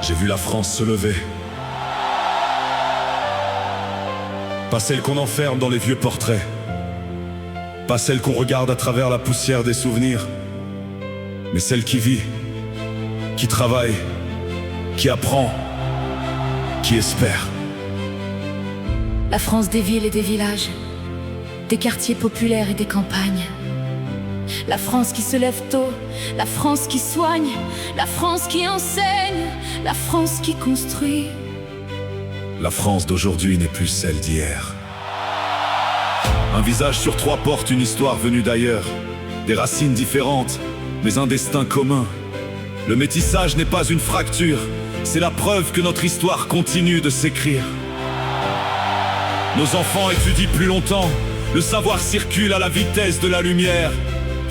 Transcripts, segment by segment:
J'ai vu la France se lever. Pas celle qu'on enferme dans les vieux portraits. Pas celle qu'on regarde à travers la poussière des souvenirs. Mais celle qui vit, qui travaille, qui apprend, qui espère. La France des villes et des villages, des quartiers populaires et des campagnes. La France qui se lève tôt, la France qui soigne, la France qui enseigne, la France qui construit. La France d'aujourd'hui n'est plus celle d'hier. Un visage sur trois porte une histoire venue d'ailleurs. Des racines différentes, mais un destin commun. Le métissage n'est pas une fracture, c'est la preuve que notre histoire continue de s'écrire. Nos enfants étudient plus longtemps, le savoir circule à la vitesse de la lumière.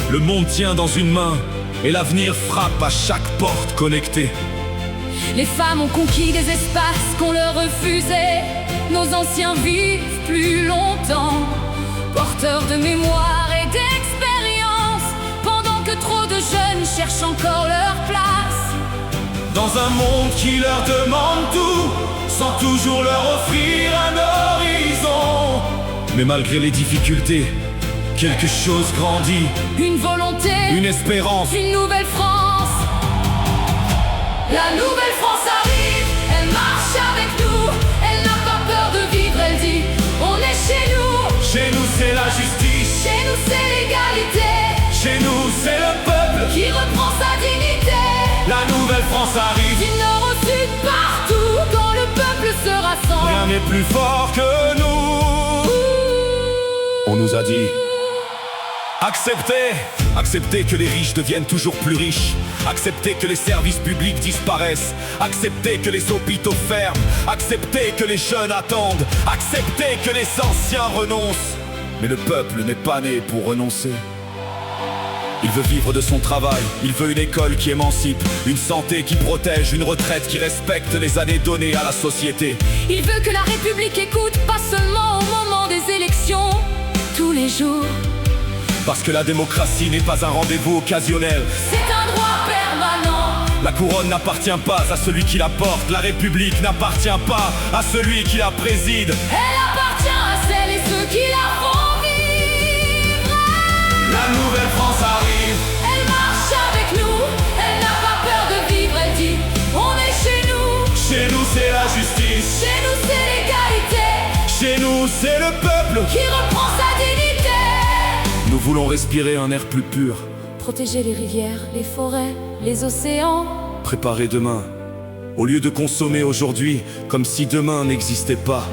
Le monde tient dans une main, et l'avenir frappe à chaque porte connectée. Les femmes ont conquis des espaces qu'on leur refusait. Nos anciens vivent plus longtemps, porteurs de mémoire et d'expérience, pendant que trop de jeunes cherchent encore leur place. Dans un monde qui leur demande tout, sans toujours leur offrir un horizon. Mais malgré les difficultés, quelque chose grandit. Une volonté, une espérance, une nouvelle France. La nouvelle France arrive, elle marche avec nous. Elle n'a pas peur de vivre, elle dit on est chez nous. Chez nous c'est la justice, chez nous c'est l'égalité. Chez nous c'est le peuple qui reprend sa dignité. La nouvelle France arrive, du nord au sud, partout, quand le peuple se rassemble. Rien n'est plus fort que nous. On nous a dit acceptez que les riches deviennent toujours plus riches. Acceptez que les services publics disparaissent. Acceptez que les hôpitaux ferment. Acceptez que les jeunes attendent. Acceptez que les anciens renoncent. Mais le peuple n'est pas né pour renoncer. Il veut vivre de son travail, il veut une école qui émancipe, une santé qui protège, une retraite qui respecte les années données à la société. Il veut que la République écoute, pas seulement au moment des élections, tous les jours. Parce que la démocratie n'est pas un rendez-vous occasionnel, c'est un droit permanent. La couronne n'appartient pas à celui qui la porte, la République n'appartient pas à celui qui la préside. Elle appartient à celles et ceux qui la font vivre. La nouvelle France arrive, elle marche avec nous, elle n'a pas peur de vivre, elle dit on est chez nous. Chez nous c'est la justice, chez nous c'est l'égalité. Chez nous c'est le peuple qui reprend sa dignité. Nous voulons respirer un air plus pur, protéger les rivières, les forêts, les océans. Préparer demain, au lieu de consommer aujourd'hui comme si demain n'existait pas.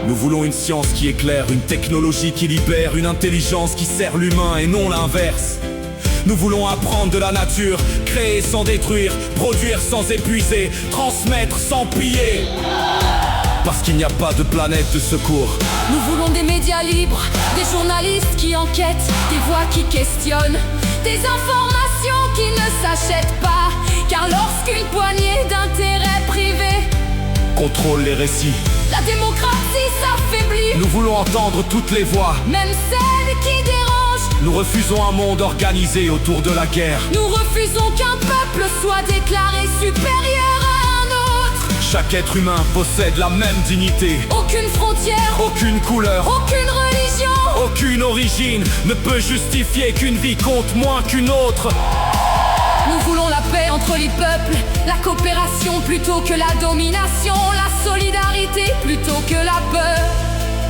Nous voulons une science qui éclaire, une technologie qui libère, une intelligence qui sert l'humain et non l'inverse. Nous voulons apprendre de la nature, créer sans détruire, produire sans épuiser, transmettre sans piller. Parce qu'il n'y a pas de planète de secours. Nous voulons des médias libres, des journalistes qui enquêtent, des voix qui questionnent, des informations qui ne s'achètent pas. Car lorsqu'une poignée d'intérêts privés contrôle les récits, la démocratie s'affaiblit. Nous voulons entendre toutes les voix, même celles qui dérangent. Nous refusons un monde organisé autour de la guerre. Nous refusons qu'un peuple soit déclaré supérieur à un autre. Chaque être humain possède la même dignité. Aucune frontière, aucune couleur, aucune religion, aucune origine ne peut justifier qu'une vie compte moins qu'une autre. Nous voulons la paix entre les peuples, la coopération plutôt que la domination, la solidarité plutôt que la peur.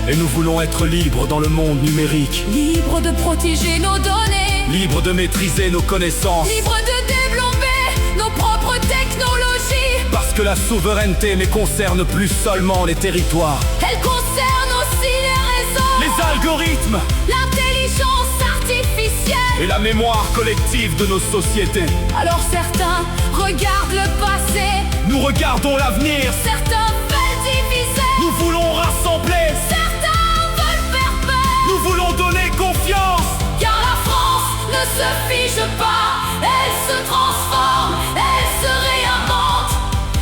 Et nous voulons être libres dans le monde numérique, libres de protéger nos données, libres de maîtriser nos connaissances, libres de développer nos propres technologies. Parce que la souveraineté ne concerne plus seulement les territoires, elle concerne aussi les réseaux, les algorithmes, l'intelligence artificielle et la mémoire collective de nos sociétés. Alors certains regardent le passé, nous regardons l'avenir. Certains veulent diviser, nous voulons rassembler. Certains veulent faire peur, nous voulons donner confiance. Car la France ne se fige pas, elle se transforme, elle se réinvente,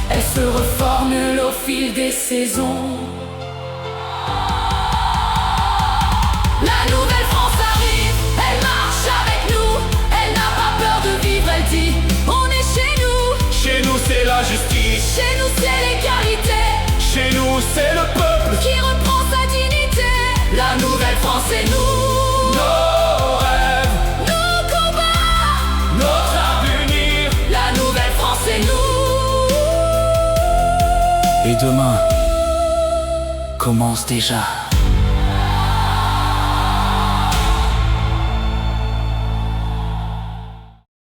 elle se reformule au fil des saisons. La nouvelle France arrive, elle marche avec nous, elle n'a pas peur de vivre, elle dit on est chez nous. Chez nous c'est demain commence déjà.